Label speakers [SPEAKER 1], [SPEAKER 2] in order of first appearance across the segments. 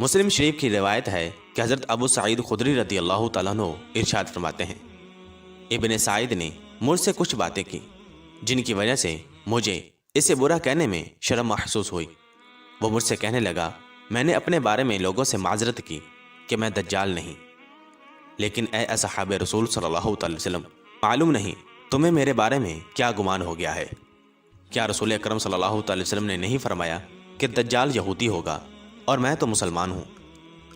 [SPEAKER 1] مسلم شریف کی روایت ہے کہ حضرت ابو سعید خدری رضی اللہ تعالیٰ عنہ ارشاد فرماتے ہیں، ابن سعید نے مجھ سے کچھ باتیں کی جن کی وجہ سے مجھے اسے برا کہنے میں شرم محسوس ہوئی۔ وہ مجھ سے کہنے لگا، میں نے اپنے بارے میں لوگوں سے معذرت کی کہ میں دجال نہیں، لیکن اے اصحاب رسول صلی اللہ علیہ وسلم، معلوم نہیں تمہیں میرے بارے میں کیا گمان ہو گیا ہے؟ کیا رسول اکرم صلی اللہ علیہ وسلم نے نہیں فرمایا کہ دجال یہودی ہوگا اور میں تو مسلمان ہوں؟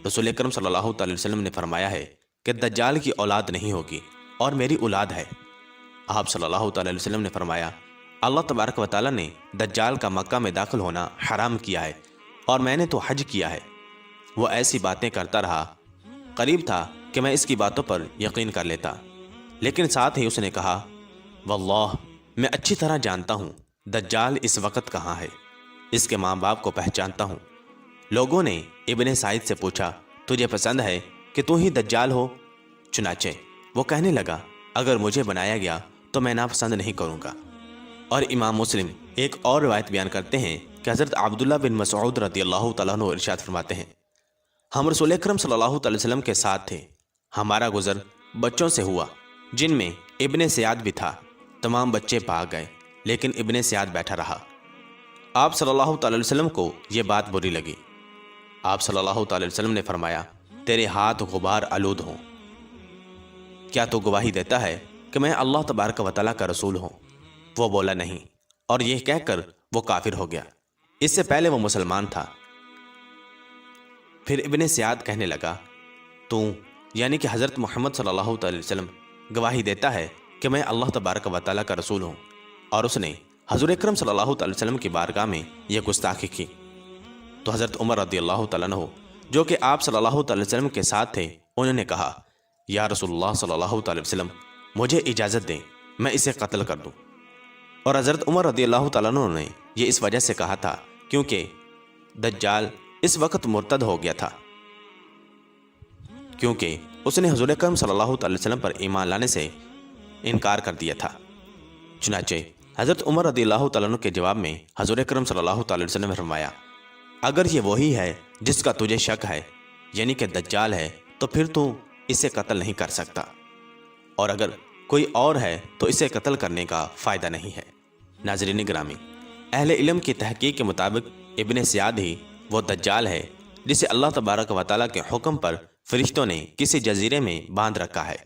[SPEAKER 1] رسول اکرم صلی اللہ علیہ وسلم نے فرمایا ہے کہ دجال کی اولاد نہیں ہوگی اور میری اولاد ہے۔ آپ صلی اللہ علیہ وسلم نے فرمایا، اللہ تبارک و تعالیٰ نے دجال کا مکہ میں داخل ہونا حرام کیا ہے اور میں نے تو حج کیا ہے۔ وہ ایسی باتیں کرتا رہا، قریب تھا کہ میں اس کی باتوں پر یقین کر لیتا، لیکن ساتھ ہی اس نے کہا، واللہ میں اچھی طرح جانتا ہوں دجال اس وقت کہاں ہے، اس کے ماں باپ کو پہچانتا ہوں۔ لوگوں نے ابن سعید سے پوچھا، تجھے پسند ہے کہ تو ہی دجال ہو؟ چنانچہ وہ کہنے لگا، اگر مجھے بنایا گیا تو میں ناپسند نہیں کروں گا۔ اور امام مسلم ایک اور روایت بیان کرتے ہیں کہ حضرت عبداللہ بن مسعود رضی اللہ تعالیٰ عنہ ارشاد فرماتے ہیں، ہم رسول اکرم صلی اللہ علیہ وسلم کے ساتھ تھے، ہمارا گزر بچوں سے ہوا جن میں ابن سیاد بھی تھا۔ تمام بچے بھاگ گئے لیکن ابن سیاد بیٹھا رہا۔ آپ صلی اللہ علیہ وسلم کو یہ بات بری لگی۔ آپ صلی اللہ علیہ وسلم نے فرمایا، تیرے ہاتھ غبار آلود ہوں، کیا تو گواہی دیتا ہے کہ میں اللہ تبارک و تعالیٰ کا رسول ہوں؟ وہ بولا نہیں، اور یہ کہہ کر وہ کافر ہو گیا۔ اس سے پہلے وہ مسلمان تھا۔ پھر ابن سیاد کہنے لگا، تو یعنی کہ حضرت محمد صلی اللہ علیہ وسلم گواہی دیتا ہے کہ میں اللہ تبارک و تعالیٰ کا رسول ہوں، اور اس نے حضور اکرم صلی اللہ علیہ وسلم کی بارگاہ میں یہ گستاخی کی۔ تو حضرت عمر رضی اللہ تعالیٰ عنہ جو کہ آپ صلی اللہ علیہ وسلم کے ساتھ تھے، انہوں نے کہا، یا رسول اللہ صلی اللہ علیہ وسلم، مجھے اجازت دیں میں اسے قتل کر دوں۔ اور حضرت عمر رضی اللہ تعالیٰ عنہ نے یہ اس وجہ سے کہا تھا کیونکہ دجال اس وقت مرتد ہو گیا تھا، کیونکہ اس نے حضور اکرم صلی اللہ علیہ وسلم پر ایمان لانے سے انکار کر دیا تھا۔ چنانچہ حضرت عمر رضی اللہ تعالیٰ عنہ کے جواب میں حضور اکرم صلی اللہ علیہ وسلم نے فرمایا، اگر یہ وہی ہے جس کا تجھے شک ہے، یعنی کہ دجال ہے، تو پھر تو اسے قتل نہیں کر سکتا، اور اگر کوئی اور ہے تو اسے قتل کرنے کا فائدہ نہیں ہے۔ ناظرین گرامی، اہل علم کی تحقیق کے مطابق ابن سیاد ہی وہ دجال ہے جسے اللہ تبارک و تعالیٰ کے حکم پر فرشتوں نے کسی جزیرے میں باندھ رکھا ہے،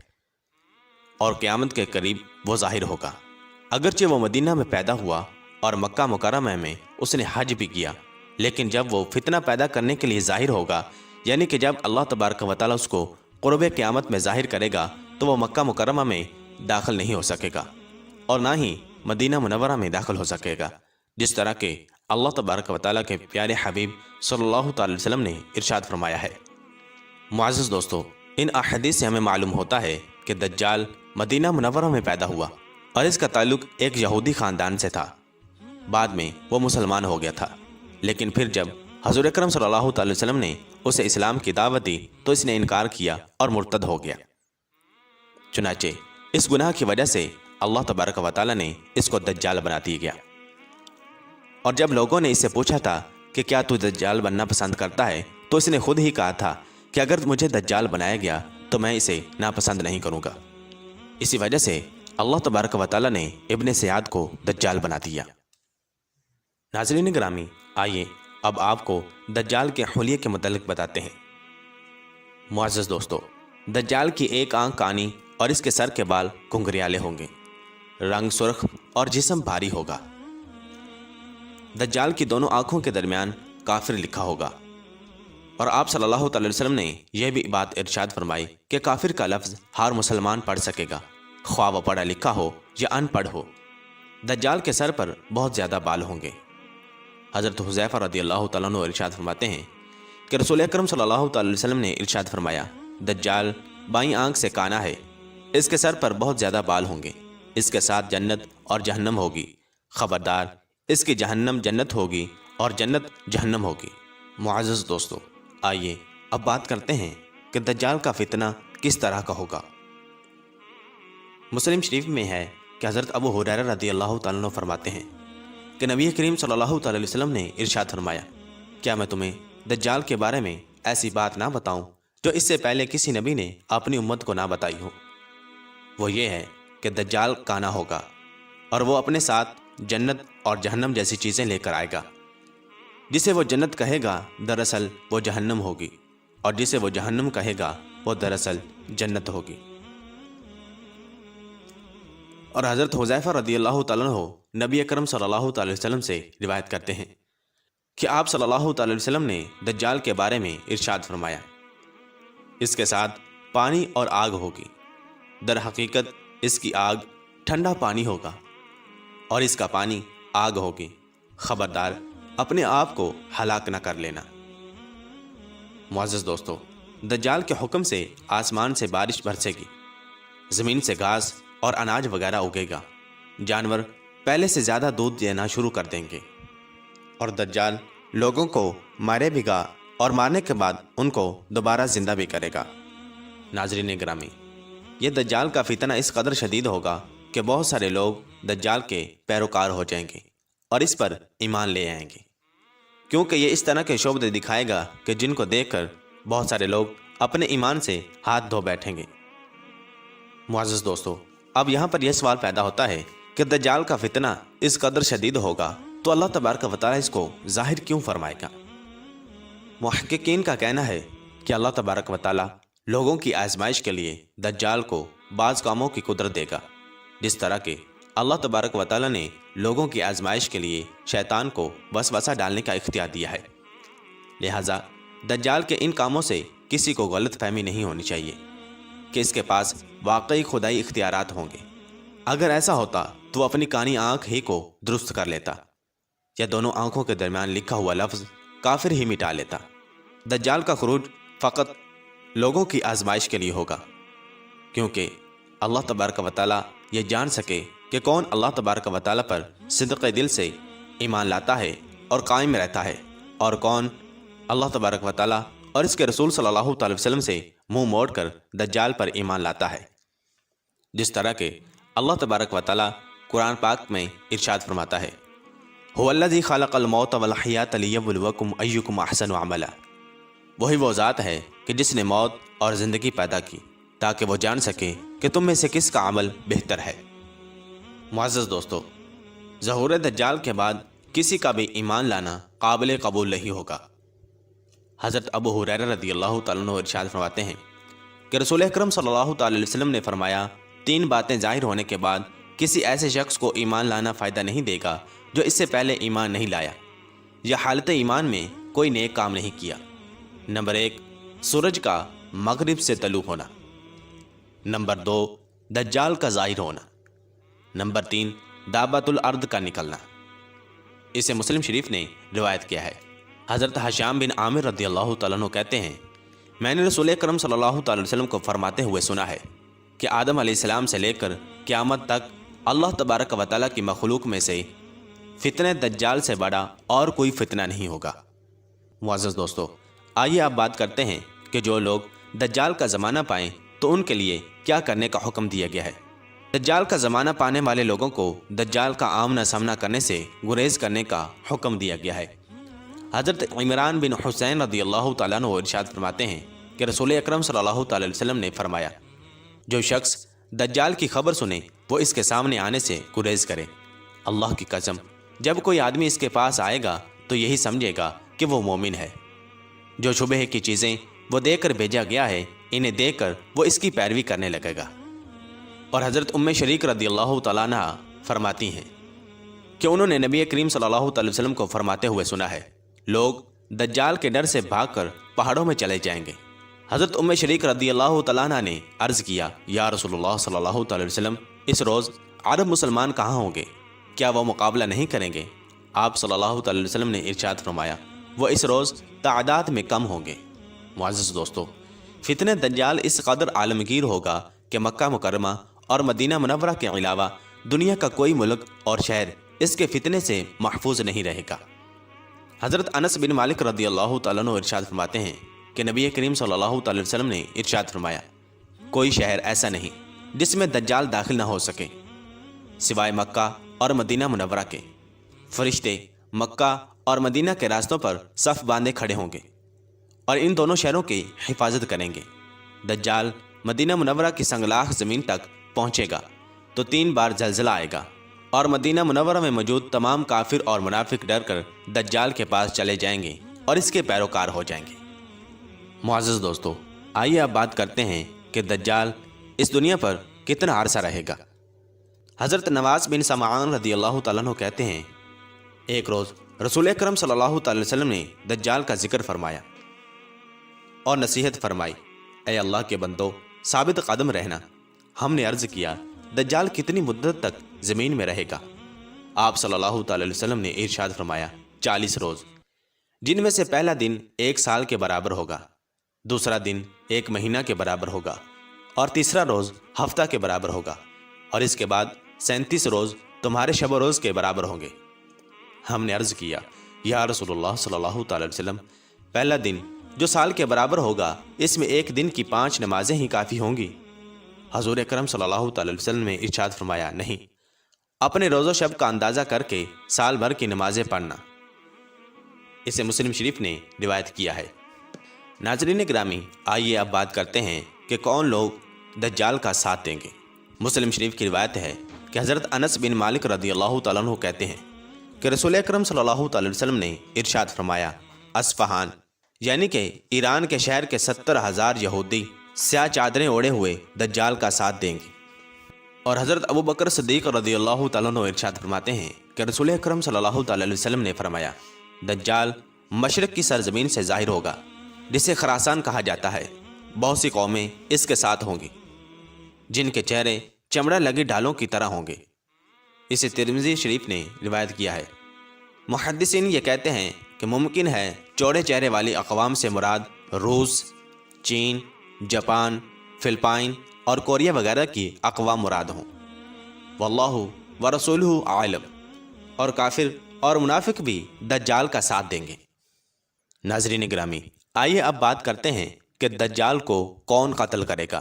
[SPEAKER 1] اور قیامت کے قریب وہ ظاہر ہوگا۔ اگرچہ وہ مدینہ میں پیدا ہوا اور مکہ مکرمہ میں اس نے حج بھی کیا، لیکن جب وہ فتنہ پیدا کرنے کے لیے ظاہر ہوگا، یعنی کہ جب اللہ تبارک و تعالیٰ اس کو قرب قیامت میں ظاہر کرے گا، تو وہ مکہ مکرمہ میں داخل نہیں ہو سکے گا اور نہ ہی مدینہ منورہ میں داخل ہو سکے گا، جس طرح کہ اللہ تبارک و تعالیٰ کے پیارے حبیب صلی اللہ تعالی وسلم نے ارشاد فرمایا ہے۔ معزز دوستو، ان احادیث سے ہمیں معلوم ہوتا ہے کہ دجال مدینہ منورہ میں پیدا ہوا اور اس کا تعلق ایک یہودی خاندان سے تھا۔ بعد میں وہ مسلمان ہو گیا تھا، لیکن پھر جب حضور اکرم صلی اللہ تعالی وسلم نے اسے اسلام کی دعوت دی تو اس نے انکار کیا اور مرتد ہو گیا۔ چنانچہ اس گناہ کی وجہ سے اللہ تبارک و تعالی نے اس کو دجال بنا دیا گیا۔ اور جب لوگوں نے اس سے پوچھا تھا کہ کیا تو دجال بننا پسند کرتا ہے، تو اس نے خود ہی کہا تھا کہ اگر مجھے دجال بنایا گیا تو میں اسے ناپسند نہیں کروں گا۔ اسی وجہ سے اللہ تبارک و تعالی نے ابن سیاد کو دجال بنا دیا۔ ناظرین گرامی، آئیے اب آپ کو دجال کے حلیے کے متعلق بتاتے ہیں۔ معزز دوستو، دجال کی ایک آنکھ کانی اور اس کے سر کے بال گھنگریالے ہوں گے، رنگ سرخ اور جسم بھاری ہوگا۔ دجال کی دونوں آنکھوں کے درمیان کافر لکھا ہوگا، اور آپ صلی اللہ علیہ وسلم نے یہ بھی بات ارشاد فرمائی کہ کافر کا لفظ ہر مسلمان پڑھ سکے گا، خواہ وہ پڑھا لکھا ہو یا ان پڑھ ہو۔ دجال کے سر پر بہت زیادہ بال ہوں گے۔ حضرت حذیفہ رضی اللہ تعالیٰ عنہ ارشاد فرماتے ہیں کہ رسول اکرم صلی اللہ تعالی وسلم نے ارشاد فرمایا، دجال بائیں آنکھ سے کانا ہے، اس کے سر پر بہت زیادہ بال ہوں گے، اس کے ساتھ جنت اور جہنم ہوگی، خبردار اس کی جہنم جنت ہوگی اور جنت جہنم ہوگی۔ معزز دوستو، آئیے اب بات کرتے ہیں کہ دجال کا فتنہ کس طرح کا ہوگا۔ مسلم شریف میں ہے کہ حضرت ابو ہریرہ رضی اللہ تعالیٰ عنہ فرماتے ہیں کہ نبی کریم صلی اللہ تعالی وسلم نے ارشاد فرمایا، کیا میں تمہیں دجال کے بارے میں ایسی بات نہ بتاؤں جو اس سے پہلے کسی نبی نے اپنی امت کو نہ بتائی ہو۔ وہ یہ ہے کہ دجال کانا ہوگا اور وہ اپنے ساتھ جنت اور جہنم جیسی چیزیں لے کر آئے گا۔ جسے وہ جنت کہے گا دراصل وہ جہنم ہوگی، اور جسے وہ جہنم کہے گا وہ دراصل جنت ہوگی۔ اور حضرت حذیفہ رضی اللہ تعالیٰ عنہ نبی اکرم صلی اللہ تعالی وسلم سے روایت کرتے ہیں کہ آپ صلی اللہ تعالی وسلم نے دجال کے بارے میں ارشاد فرمایا، اس کے ساتھ پانی اور آگ ہوگی، در حقیقت اس کی آگ ٹھنڈا پانی ہوگا اور اس کا پانی آگ ہوگی، خبردار اپنے آپ کو ہلاک نہ کر لینا۔ معزز دوستو، دجال کے حکم سے آسمان سے بارش برسے گی، زمین سے گھاس اور اناج وغیرہ اگے گا، جانور پہلے سے زیادہ دودھ دینا شروع کر دیں گے، اور دجال لوگوں کو مارے بھی گا اور مارنے کے بعد ان کو دوبارہ زندہ بھی کرے گا۔ ناظرین گرامی، یہ دجال کا فتنہ اس قدر شدید ہوگا کہ بہت سارے لوگ دجال کے پیروکار ہو جائیں گے اور اس پر ایمان لے آئیں گے، کیونکہ یہ اس طرح کے شعبے دکھائے گا کہ جن کو دیکھ کر بہت سارے لوگ اپنے ایمان سے ہاتھ دھو بیٹھیں گے۔ معزز دوستو، اب یہاں پر یہ سوال پیدا ہوتا ہے کہ دجال کا فتنہ اس قدر شدید ہوگا تو اللہ تبارک و تعالیٰ اس کو ظاہر کیوں فرمائے گا؟ محققین کا کہنا ہے کہ اللہ تبارک و تعالیٰ لوگوں کی آزمائش کے لیے دجال کو بعض کاموں کی قدرت دے گا، جس طرح کہ اللہ تبارک و تعالیٰ نے لوگوں کی آزمائش کے لیے شیطان کو وسوسہ ڈالنے کا اختیار دیا ہے۔ لہٰذا دجال کے ان کاموں سے کسی کو غلط فہمی نہیں ہونی چاہیے کہ اس کے پاس واقعی خدائی اختیارات ہوں گے۔ اگر ایسا ہوتا تو وہ اپنی کانی آنکھ ہی کو درست کر لیتا یا دونوں آنکھوں کے درمیان لکھا ہوا لفظ کافر ہی مٹا لیتا۔ دجال کا خروج فقط لوگوں کی آزمائش کے لیے ہوگا، کیونکہ اللہ تبارک و تعالیٰ یہ جان سکے کہ کون اللہ تبارک و تعالیٰ پر صدق دل سے ایمان لاتا ہے اور قائم رہتا ہے، اور کون اللہ تبارک و تعالیٰ اور اس کے رسول صلی اللہ تعالی وسلم سے منہ موڑ کر دجال پر ایمان لاتا ہے۔ جس طرح کہ اللہ تبارک و تعالیٰ قرآن پاک میں ارشاد فرماتا ہے، هو الذی خلق الموت والحیات لیبلوکم ایکم احسن عملا، وہی وہ ذات ہے کہ جس نے موت اور زندگی پیدا کی تاکہ وہ جان سکے کہ تم میں سے کس کا عمل بہتر ہے۔ معزز دوستو، ظہور دجال کے بعد کسی کا بھی ایمان لانا قابل قبول نہیں ہوگا۔ حضرت ابو ہریرہ رضی اللہ تعالیٰ عنہ ارشاد فرماتے ہیں کہ رسول اکرم صلی اللہ تعالی علیہ وسلم نے فرمایا، 3 باتیں ظاہر ہونے کے بعد کسی ایسے شخص کو ایمان لانا فائدہ نہیں دے گا جو اس سے پہلے ایمان نہیں لایا یا حالت ایمان میں کوئی نیک کام نہیں کیا۔ نمبر 1، سورج کا مغرب سے طلوع ہونا۔ نمبر 2، دجال کا ظاہر ہونا۔ نمبر 3، دابۃ الارض کا نکلنا۔ اسے مسلم شریف نے روایت کیا ہے۔ حضرت حشام بن عامر رضی اللہ تعالیٰ عنہ کہتے ہیں، میں نے رسول اکرم صلی اللہ تعالی وسلم کو فرماتے ہوئے سنا ہے کہ آدم علیہ السلام سے لے کر قیامت تک اللہ تبارک و تعالیٰ کی مخلوق میں سے فتنہ دجال سے بڑا اور کوئی فتنہ نہیں ہوگا۔ معزز دوستو، آئیے آپ بات کرتے ہیں کہ جو لوگ دجال کا زمانہ پائیں تو ان کے لیے کیا کرنے کا حکم دیا گیا ہے۔ دجال کا زمانہ پانے والے لوگوں کو دجال کا آمنا سامنا کرنے سے گریز کرنے کا حکم دیا گیا ہے۔ حضرت عمران بن حسین رضی اللہ تعالیٰ عنہ ارشاد فرماتے ہیں کہ رسول اکرم صلی اللہ تعالی وسلم نے فرمایا، جو شخص دجال کی خبر سنے وہ اس کے سامنے آنے سے گریز کرے۔ اللہ کی قسم، جب کوئی آدمی اس کے پاس آئے گا تو یہی سمجھے گا کہ وہ مومن ہے۔ جو شبہ کی چیزیں وہ دے کر بھیجا گیا ہے، انہیں دے کر وہ اس کی پیروی کرنے لگے گا۔ اور حضرت ام شریک رضی اللہ تعالیٰ عنہ فرماتی ہیں کہ انہوں نے نبی کریم صلی اللہ تعالی وسلم کو فرماتے ہوئے سنا ہے، لوگ دجال کے ڈر سے بھاگ کر پہاڑوں میں چلے جائیں گے۔ حضرت ام شریک رضی اللہ تعالیٰ عنہ نے عرض کیا، یا رسول اللہ صلی اللہ تعالی وسلم، اس روز عرب مسلمان کہاں ہوں گے؟ کیا وہ مقابلہ نہیں کریں گے؟ آپ صلی اللہ تعالی وسلم نے ارشاد فرمایا، وہ اس روز تعداد میں کم ہوں گے۔ معزز دوستو، فتنہ دجال اس قدر عالمگیر ہوگا کہ مکہ مکرمہ اور مدینہ منورہ کے علاوہ دنیا کا کوئی ملک اور شہر اس کے فتنے سے محفوظ نہیں رہے گا۔ حضرت انس بن مالک رضی اللہ تعالیٰ عنہ ارشاد فرماتے ہیں کہ نبی کریم صلی اللہ تعالی وسلم نے ارشاد فرمایا، کوئی شہر ایسا نہیں جس میں دجال داخل نہ ہو سکے سوائے مکہ اور مدینہ منورہ کے۔ فرشتے مکہ اور مدینہ کے راستوں پر صف باندھے کھڑے ہوں گے اور ان دونوں شہروں کی حفاظت کریں گے۔ دجال مدینہ منورہ کی سنگلاخ زمین تک پہنچے گا تو 3 بار زلزلہ آئے گا اور مدینہ منورہ میں موجود تمام کافر اور منافق ڈر کر دجال کے پاس چلے جائیں گے اور اس کے پیروکار ہو جائیں گے۔ معزز دوستو، آئیے اب بات کرتے ہیں کہ دجال اس دنیا پر کتنا عرصہ رہے گا۔ حضرت نواس بن سمعان رضی اللہ تعالیٰ عنہ کہتے ہیں، ایک روز رسول اکرم صلی اللہ تعالی وسلم نے دجال کا ذکر فرمایا اور نصیحت فرمائی، اے اللہ کے بندو، ثابت قدم رہنا۔ ہم نے عرض کیا، دجال کتنی مدت تک زمین میں رہے گا؟ آپ صلی اللہ تعالی وسلم نے ارشاد فرمایا، 40 روز، جن میں سے پہلا دن 1 سال کے برابر ہوگا، دوسرا دن 1 مہینہ کے برابر ہوگا اور تیسرا روز ہفتہ کے برابر ہوگا، اور اس کے بعد 37 روز تمہارے شب و روز کے برابر ہوں گے۔ ہم نے عرض کیا، یا رسول اللہ صلی اللہ تعالی وسلم، پہلا دن جو سال کے برابر ہوگا، اس میں 1 دن کی 5 نمازیں ہی کافی ہوں گی؟ حضور اکرم صلی اللہ تعالی وسلم نے ارشاد فرمایا، نہیں، اپنے روز و شب کا اندازہ کر کے سال بھر کی نمازیں پڑھنا۔ اسے مسلم شریف نے روایت کیا ہے۔ ناظرین گرامی، آئیے اب بات کرتے ہیں کہ کون لوگ دجال کا ساتھ دیں گے۔ مسلم شریف کی روایت ہے کہ حضرت انس بن مالک رضی اللہ تعالیٰ عنہ کہتے ہیں کہ رسول اکرم صلی اللہ تعالی وسلم نے ارشاد فرمایا، اصفہان یعنی کہ ایران کے شہر کے 70,000 یہودی سیاہ چادریں اوڑے ہوئے دجال کا ساتھ دیں گے۔ اور حضرت ابو بکر صدیق رضی اللہ تعالیٰ عنہ ارشاد فرماتے ہیں کہ رسول اکرم صلی اللہ تعالی وسلم نے فرمایا، دجال مشرق کی سرزمین سے ظاہر ہوگا، جسے خراسان کہا جاتا ہے۔ بہت سی قومیں اس کے ساتھ ہوں گی، جن کے چہرے چمڑا لگی ڈھالوں کی طرح ہوں گے۔ اسے ترمذی شریف نے روایت کیا ہے۔ محدثین یہ کہتے ہیں کہ ممکن ہے چوڑے چہرے والی اقوام سے مراد روس، چین، جاپان، فلپائن اور کوریا وغیرہ کی اقوام مراد ہوں۔ واللہ ورسولہ عالم، اور کافر اور منافق بھی دجال کا ساتھ دیں گے۔ ناظرین گرامی، آئیے اب بات کرتے ہیں کہ دجال کو کون قتل کرے گا۔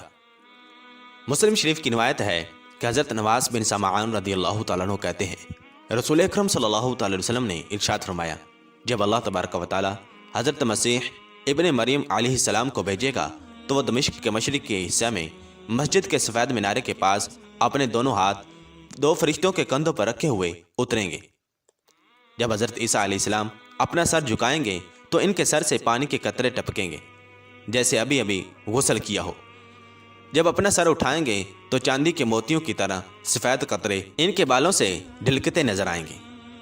[SPEAKER 1] مسلم شریف کی روایت ہے کہ حضرت نواس بن سمعان رضی اللہ تعالیٰ عنہ کہتے ہیں، رسول اکرم صلی اللہ تعالی وسلم نے ارشاد فرمایا، جب اللہ تبارک و تعالیٰ حضرت مسیح ابن مریم علیہ السلام کو بھیجے گا تو وہ دمشق کے مشرق کے حصہ میں مسجد کے سفید مینارے کے پاس اپنے دونوں ہاتھ 2 فرشتوں کے کندھوں پر رکھے ہوئے اتریں گے۔ جب حضرت عیسیٰ علیہ السلام اپنا سر جھکائیں گے تو ان کے سر سے پانی کے قطرے ٹپکیں گے، جیسے ابھی ابھی غسل کیا ہو۔ جب اپنا سر اٹھائیں گے تو چاندی کے موتیوں کی طرح سفید قطرے ان کے بالوں سے ڈھلکتے نظر آئیں گے۔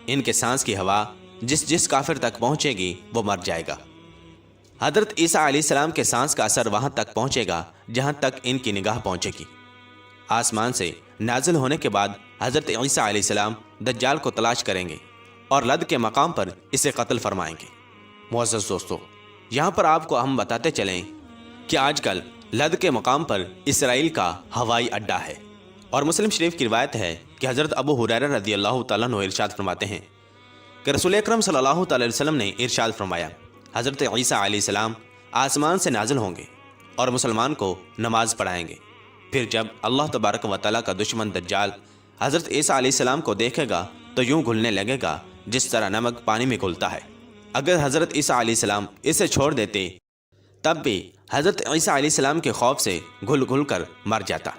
[SPEAKER 1] ان کے سانس کی ہوا جس کافر تک پہنچے گی وہ مر جائے گا۔ حضرت عیسیٰ علیہ السلام کے سانس کا اثر وہاں تک پہنچے گا جہاں تک ان کی نگاہ پہنچے گی۔ آسمان سے نازل ہونے کے بعد حضرت عیسیٰ علیہ السلام دجال کو تلاش کریں گے اور لد کے مقام پر اسے قتل فرمائیں گے۔ معزز دوستو، یہاں پر آپ کو ہم بتاتے چلیں کہ آج کل لد کے مقام پر اسرائیل کا ہوائی اڈا ہے، اور مسلم شریف کی روایت ہے کہ حضرت ابو ہریرہ رضی اللہ تعالیٰ عنہ ارشاد فرماتے ہیں کہ رسول اکرم صلی اللہ تعالی وسلم نے ارشاد فرمایا، حضرت عیسیٰ علیہ السلام آسمان سے نازل ہوں گے اور مسلمان کو نماز پڑھائیں گے۔ پھر جب اللہ تبارک و تعالیٰ کا دشمن دجال حضرت عیسیٰ علیہ السلام کو دیکھے گا تو یوں گھلنے لگے گا جس طرح نمک پانی میں گھلتا ہے۔ اگر حضرت عیسیٰ علیہ السلام اسے چھوڑ دیتے تب بھی حضرت عیسیٰ علیہ السلام کے خوف سے گھل گھل کر مر جاتا،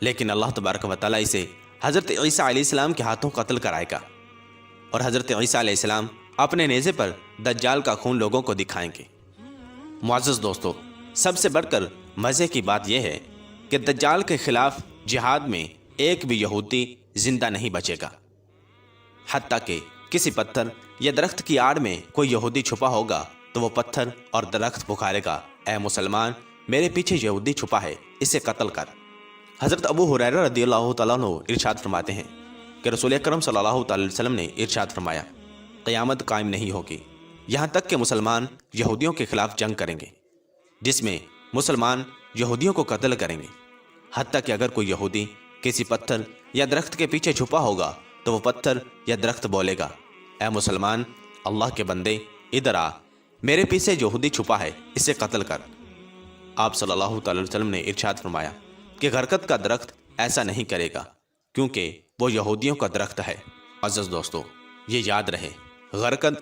[SPEAKER 1] لیکن اللہ تبارک و تعالیٰ اسے حضرت عیسیٰ علیہ السلام کے ہاتھوں قتل کرائے گا، اور حضرت عیسیٰ علیہ السلام اپنے نیزے پر دجال کا خون لوگوں کو دکھائیں گے۔ معزز دوستو، سب سے بڑھ کر مزے کی بات یہ ہے کہ دجال کے خلاف جہاد میں ایک بھی یہودی زندہ نہیں بچے گا، حتیٰ کہ کسی پتھر یا درخت کی آڑ میں کوئی یہودی چھپا ہوگا تو وہ پتھر اور درخت پکارے گا، اے مسلمان، میرے پیچھے یہودی چھپا ہے، اسے قتل کر۔ حضرت ابو ہریرہ رضی اللہ تعالیٰ عنہ ارشاد فرماتے ہیں کہ رسول اکرم صلی اللہ تعالی وسلم نے ارشاد فرمایا، قیامت قائم نہیں ہوگی یہاں تک کہ مسلمان یہودیوں کے خلاف جنگ کریں گے، جس میں مسلمان یہودیوں کو قتل کریں گے، حتیٰ کہ اگر کوئی یہودی کسی پتھر یا درخت کے پیچھے چھپا ہوگا تو وہ پتھر یا درخت بولے گا، اے مسلمان، اللہ کے بندے، ادھر آ، میرے پیچھے یہودی چھپا ہے، اسے قتل کر۔ آپ صلی اللہ تعالی وسلم نے ارشاد فرمایا کہ غرقد کا درخت ایسا نہیں کرے گا کیونکہ وہ یہودیوں کا درخت ہے۔ عزیز دوستو، یہ یاد رہے، غرقد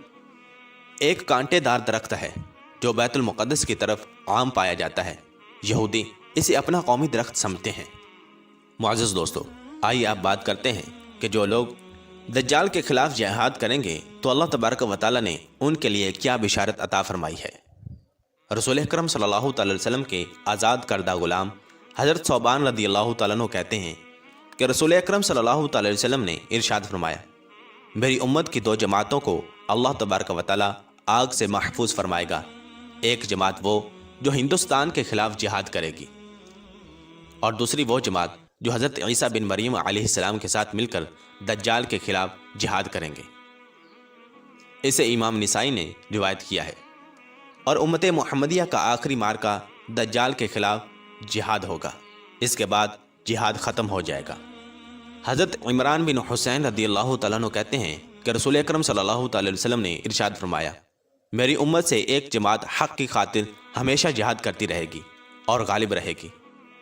[SPEAKER 1] ایک کانٹے دار درخت ہے جو بیت المقدس کی طرف عام پایا جاتا ہے۔ یہودی اسے اپنا قومی درخت سمجھتے ہیں۔ معزز دوستو، آئیے آپ بات کرتے ہیں کہ جو لوگ دجال کے خلاف جہاد کریں گے تو اللہ تبارک و تعالیٰ نے ان کے لیے کیا بشارت عطا فرمائی ہے۔ رسول اکرم صلی اللہ تعالی وسلم کے آزاد کردہ غلام حضرت ثوبان رضی اللہ تعالیٰ عنہ کہتے ہیں کہ رسول اکرم صلی اللہ تعالی وسلم نے ارشاد فرمایا، میری امت کی 2 جماعتوں کو اللہ تبارک و تعالیٰ آگ سے محفوظ فرمائے گا۔ ایک جماعت وہ جو ہندوستان کے خلاف جہاد کرے گی، اور دوسری وہ جماعت جو حضرت عیسیٰ بن مریم علیہ السلام کے ساتھ مل کر دجال کے خلاف جہاد کریں گے۔ اسے امام نسائی نے روایت کیا ہے۔ اور امت محمدیہ کا آخری مارکہ دجال کے خلاف جہاد ہوگا، اس کے بعد جہاد ختم ہو جائے گا۔ حضرت عمران بن حسین رضی اللہ تعالیٰ عنہ کہتے ہیں کہ رسول اکرم صلی اللہ تعالی وسلم نے ارشاد فرمایا، میری امت سے ایک جماعت حق کی خاطر ہمیشہ جہاد کرتی رہے گی اور غالب رہے گی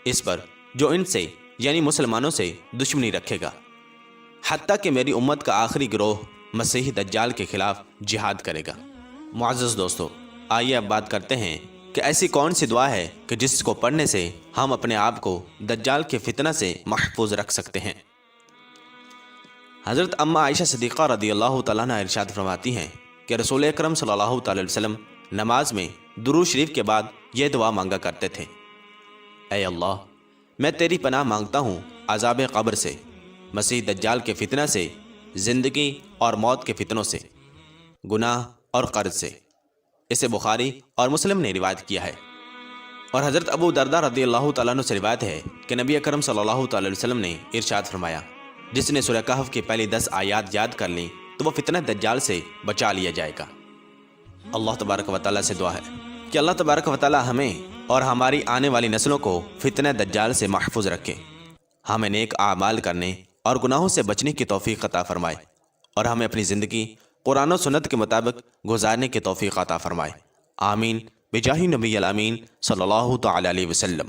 [SPEAKER 1] اس پر جو ان سے یعنی مسلمانوں سے دشمنی رکھے گا، حتیٰ کہ میری امت کا آخری گروہ مسیحی دجال کے خلاف جہاد کرے گا۔ معزز دوستو، آئیے اب بات کرتے ہیں کہ ایسی کون سی دعا ہے کہ جس کو پڑھنے سے ہم اپنے آپ کو دجال کے فتنہ سے محفوظ رکھ سکتے ہیں۔ حضرت اماں عائشہ صدیقہ رضی اللہ تعالیٰ عنہ ارشاد فرماتی ہیں کہ رسول اکرم صلی اللہ تعالی وسلم نماز میں درود شریف کے بعد یہ دعا مانگا کرتے تھے، اے اللہ، میں تیری پناہ مانگتا ہوں عذاب قبر سے، مسیح دجال کے فتنہ سے، زندگی اور موت کے فتنوں سے، گناہ اور قرض سے۔ اسے بخاری اور مسلم نے روایت کیا ہے۔ اور حضرت ابو دردہ رضی اللہ تعالیٰ عنہ سے روایت ہے کہ نبی اکرم صلی اللہ تعالی وسلم نے ارشاد فرمایا، جس نے سورہ کہف کی پہلی 10 آیات یاد کر لیں تو وہ فتنہ دجال سے بچا لیا جائے گا۔ اللہ تبارک و تعالیٰ سے دعا ہے کہ اللہ تبارک و تعالیٰ ہمیں اور ہماری آنے والی نسلوں کو فتنہ دجال سے محفوظ رکھے، ہمیں نیک اعمال کرنے اور گناہوں سے بچنے کی توفیق عطا فرمائے، اور ہمیں اپنی زندگی قرآن و سنت کے مطابق گزارنے کی توفیق عطا فرمائے۔ آمین بجاہ نبی الامین صلی اللہ تعالی علیہ وسلم۔